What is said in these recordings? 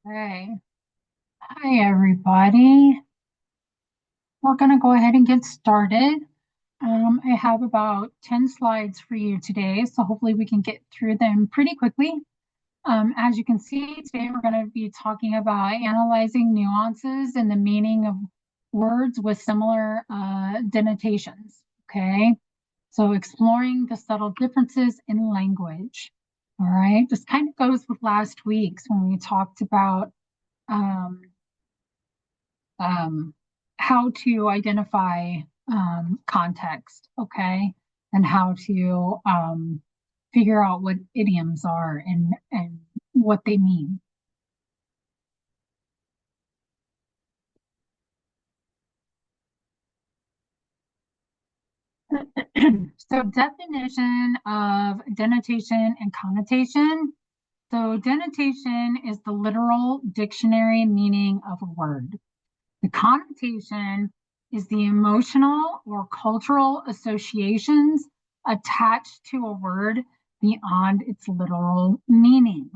Hey, hi everybody. We're going to go ahead and get started. I have about 10 slides for you today, so hopefully we can get through them pretty quickly. As you can see, today we're going to be talking about analyzing nuances and the meaning of words with similar denotations. Okay, so exploring the subtle differences in language. All right, this kind of goes with last week's when we talked about um, um, how to identify context, okay, and how to figure out what idioms are and what they mean. So, definition of denotation and connotation. So, denotation is the literal dictionary meaning of a word. The connotation is the emotional or cultural associations attached to a word beyond its literal meaning.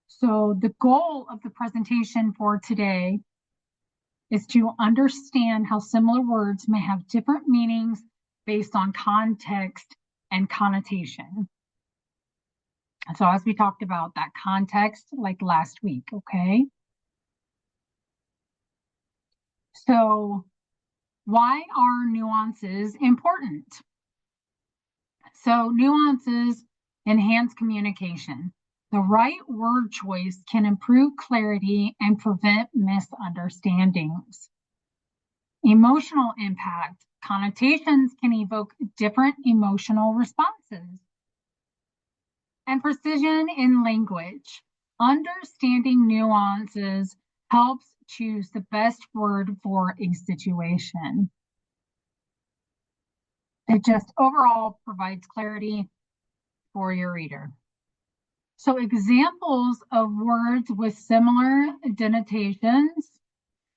So, the goal of the presentation for today is to understand how similar words may have different meanings based on context and connotation. So, as we talked about that context like last week, okay? So, why are nuances important? So, nuances enhance communication. The right word choice can improve clarity and prevent misunderstandings. Emotional impact. Connotations can evoke different emotional responses. And precision in language. Understanding nuances helps choose the best word for a situation. It just overall provides clarity for your reader. So examples of words with similar denotations.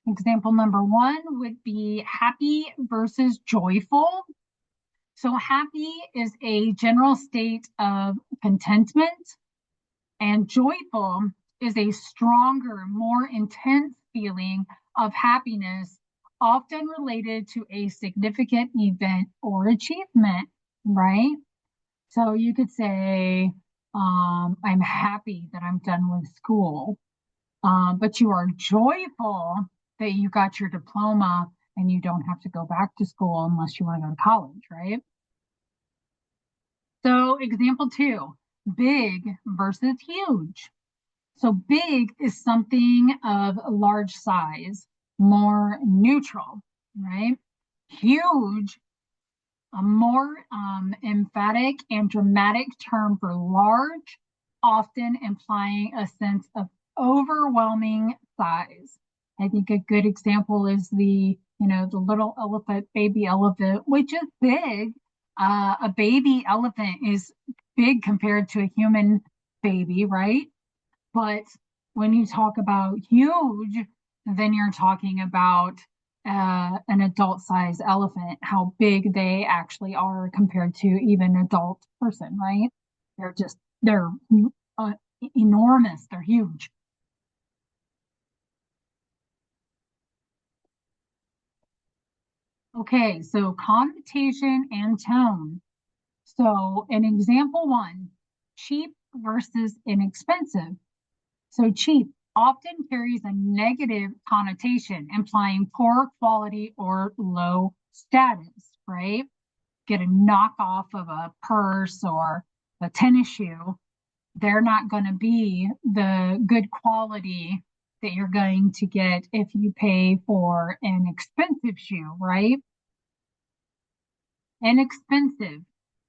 Example number one would be happy versus joyful. So happy is a general state of contentment, and joyful is a stronger, more intense feeling of happiness, often related to a significant event or achievement, right? So you could say, I'm happy that I'm done with school, but you are joyful that you got your diploma and you don't have to go back to school unless you want to go to college, right? So, example two, big versus huge. So, big is something of a large size, more neutral, right? Huge, a more emphatic and dramatic term for large, often implying a sense of overwhelming size. I think a good example is the little elephant, baby elephant, which is big. A baby elephant is big compared to a human baby, right? But when you talk about huge, then you're talking about an adult size elephant, how big they actually are compared to even an adult person, right? They're uh, enormous, they're huge. Okay, so connotation and tone. So, in example one, cheap versus inexpensive. So cheap often carries a negative connotation, implying poor quality or low status, right? Get a knockoff of a purse or a tennis shoe, they're not going to be the good quality that you're going to get if you pay for an expensive shoe, right? Inexpensive,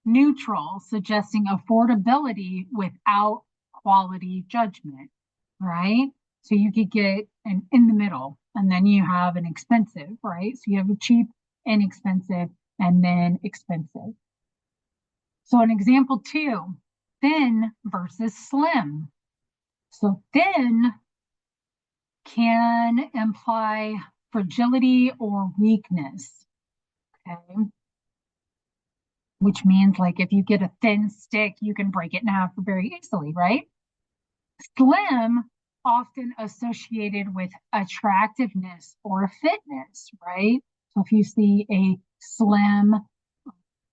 neutral, suggesting affordability without quality judgment, right? So you could get an in the middle, and then you have an expensive, right? So you have a cheap, inexpensive, and then expensive. So an example two, thin versus slim. So thin can imply fragility or weakness, okay? Which means like if you get a thin stick, you can break it in half very easily, right? Slim often associated with attractiveness or fitness, right? So if you see a slim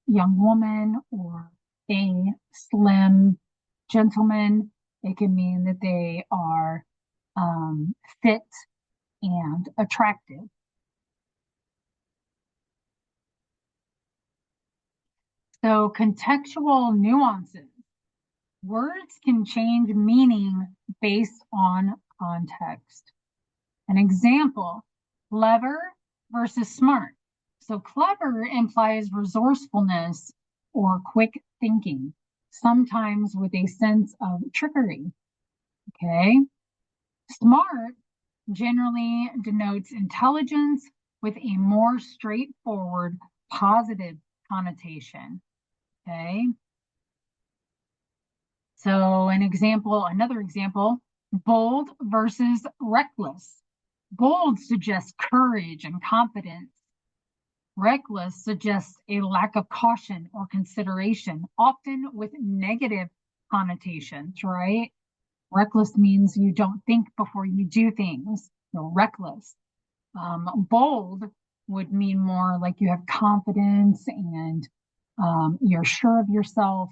young woman or a slim gentleman, it can mean that they are fit and attractive. So contextual nuances. Words can change meaning based on context. An example, clever versus smart. So clever implies resourcefulness or quick thinking, sometimes with a sense of trickery. Okay. Smart generally denotes intelligence with a more straightforward, positive connotation. Okay. So another example, bold versus reckless. Bold suggests courage and confidence. Reckless suggests a lack of caution or consideration, often with negative connotations, right? Reckless means you don't think before you do things. You're reckless. Bold would mean more like you have confidence and you're sure of yourself.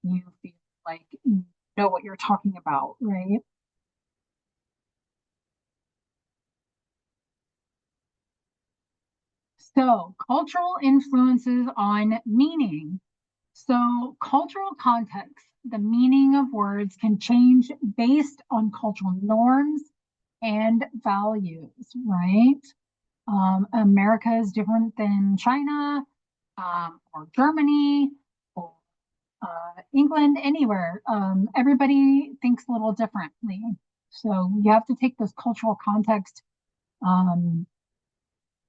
You feel like you know what you're talking about, right? So, cultural influences on meaning. So, cultural context, the meaning of words can change based on cultural norms and values, right? America is different than China or Germany or England, anywhere. Everybody thinks a little differently. So you have to take this cultural context, um,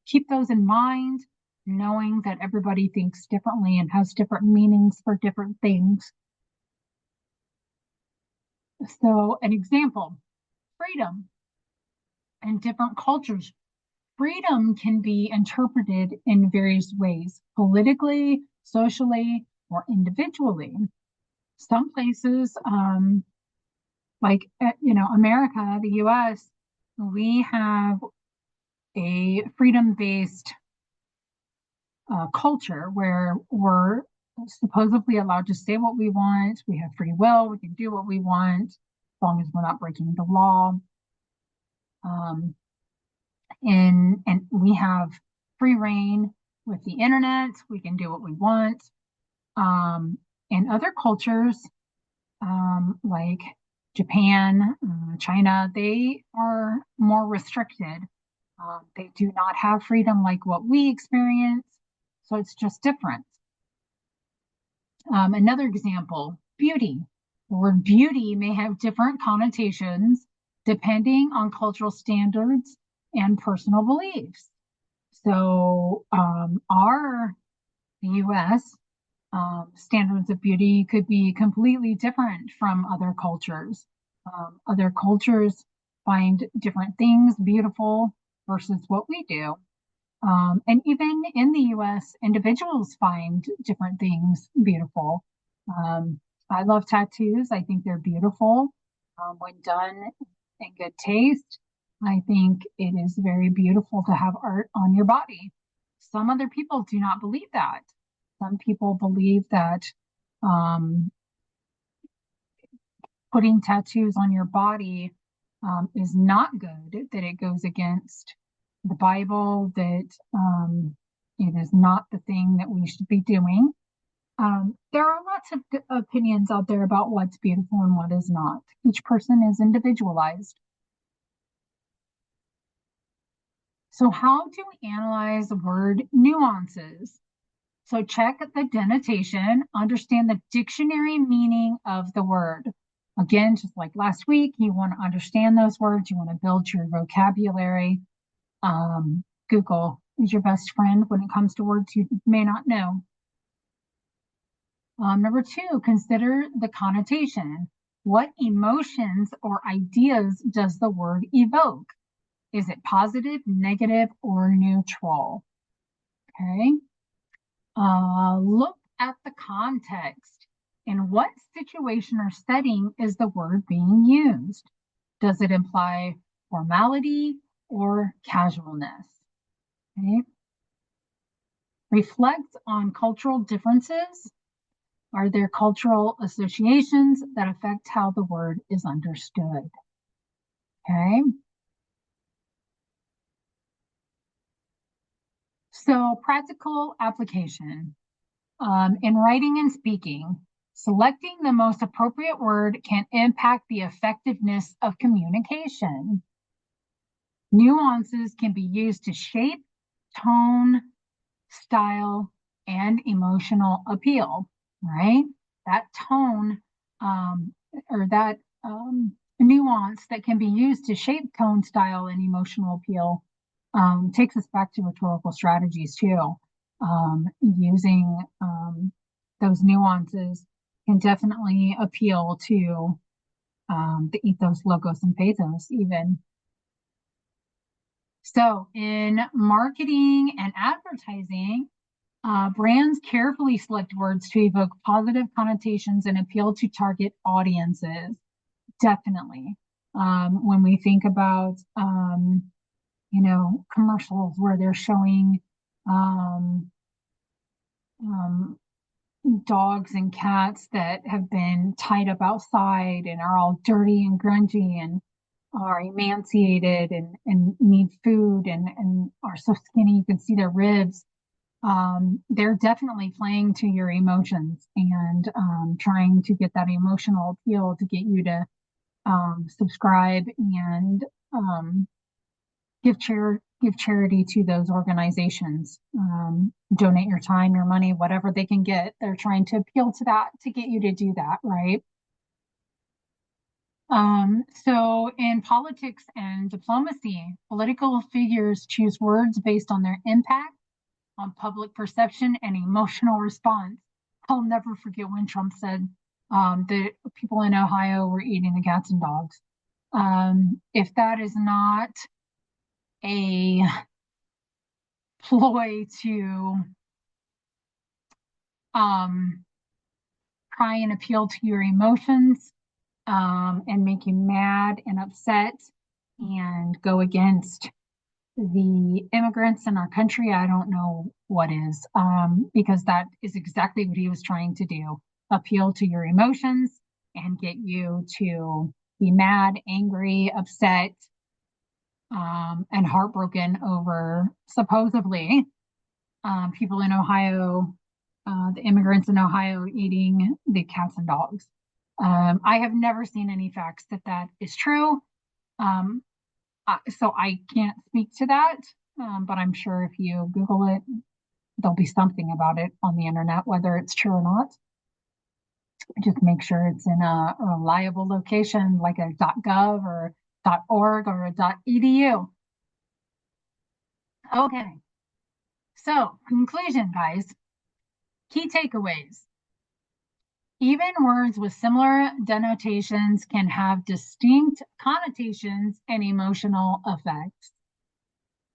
keep those in mind, knowing that everybody thinks differently and has different meanings for different things. So, an example, freedom in different cultures. Freedom can be interpreted in various ways, politically, socially, or individually. Some places, like America, the U.S., we have a freedom-based culture where we're supposedly allowed to say what we want. We have free will. We can do what we want as long as we're not breaking the law. Um, and we have free reign with the internet. We can do what we want. In other cultures, like Japan, China, they are more restricted. They do not have freedom like what we experience. So it's just different. Another example, beauty. The word beauty may have different connotations depending on cultural standards and personal beliefs. So our US standards of beauty could be completely different from other cultures. Other cultures find different things beautiful versus what we do. And even in the US, individuals find different things beautiful. Um, I love tattoos. I think they're beautiful when done in good taste. I think it is very beautiful to have art on your body. Some other people do not believe that. Some people believe that um, putting tattoos on your body is not good, that it goes against the Bible, that it is not the thing that we should be doing. There are lots of opinions out there about what's beautiful and what is not. Each person is individualized. So, how do we analyze word nuances? So, check the denotation, understand the dictionary meaning of the word. Again, just like last week, you want to understand those words, you want to build your vocabulary. Google is your best friend when it comes to words you may not know. Number two, consider the connotation. What emotions or ideas does the word evoke? Is it positive, negative, or neutral? Okay. Look at the context. In what situation or setting is the word being used? Does it imply formality or casualness? Okay. Reflect on cultural differences. Are there cultural associations that affect how the word is understood? Okay. So practical application. In writing and speaking, selecting the most appropriate word can impact the effectiveness of communication. Nuances can be used to shape tone, style, and emotional appeal, right? That tone or that nuance that can be used to shape tone, style, and emotional appeal takes us back to rhetorical strategies too. Using those nuances can definitely appeal to the ethos, logos, and pathos, even. So, in marketing and advertising, brands carefully select words to evoke positive connotations and appeal to target audiences. Definitely. When we think about, commercials where they're showing um, um, dogs and cats that have been tied up outside and are all dirty and grungy and are emaciated and need food and are so skinny you can see their ribs. They're definitely playing to your emotions and trying to get that emotional appeal to get you to subscribe and give charity to those organizations. Donate your time, your money, whatever they can get. They're trying to appeal to that to get you to do that, right? So in politics and diplomacy, political figures choose words based on their impact on public perception and emotional response. I'll never forget when Trump said that people in Ohio were eating the cats and dogs. If that is not a ploy to um, try and appeal to your emotions and make you mad and upset and go against the immigrants in our country, I don't know what is, because that is exactly what he was trying to do, appeal to your emotions and get you to be mad, angry, upset, and heartbroken over supposedly people in Ohio, the immigrants in Ohio eating the cats and dogs. I have never seen any facts that that is true. Um, so I can't speak to that, but I'm sure if you Google it, there'll be something about it on the internet, whether it's true or not. Just make sure it's in a reliable location like a .gov or .org or a .edu. Okay, so conclusion, guys. Key takeaways. Even words with similar denotations can have distinct connotations and emotional effects.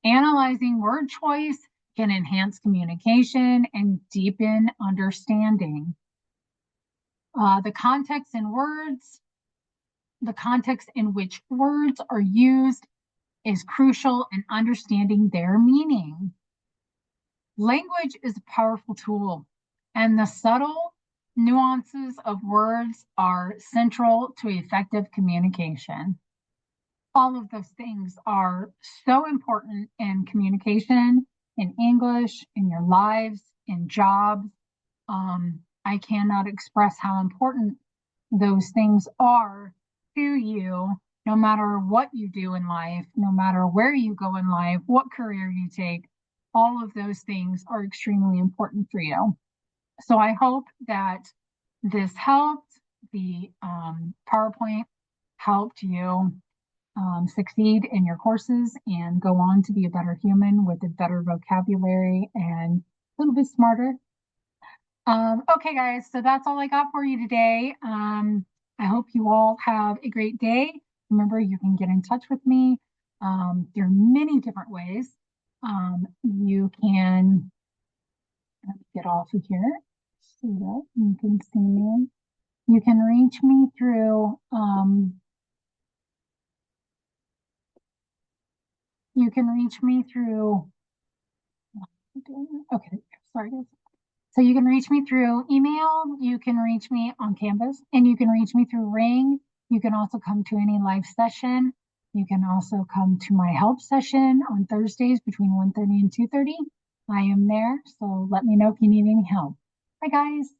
Analyzing word choice can enhance communication and deepen understanding. The context in words, the context in which words are used is crucial in understanding their meaning. Language is a powerful tool, and the subtle nuances of words are central to effective communication. All of those things are so important in communication, in English, in your lives, in jobs. I cannot express how important those things are to you, no matter what you do in life, no matter where you go in life, what career you take. All of those things are extremely important for you. So I hope that this helped. The PowerPoint helped you succeed in your courses and go on to be a better human with a better vocabulary and a little bit smarter. Okay, guys, so that's all I got for you today. I hope you all have a great day. Remember, you can get in touch with me. There are many different ways. You can get off of here so that you can see me. You can reach me through can reach me through, okay, sorry guys. So you can reach me through email, you can reach me on Canvas, and you can reach me through Ring. You can also come to any live session. You can also come to my help session on Thursdays between 1:30 and 2:30. I am there, so let me know if you need any help. Bye, guys.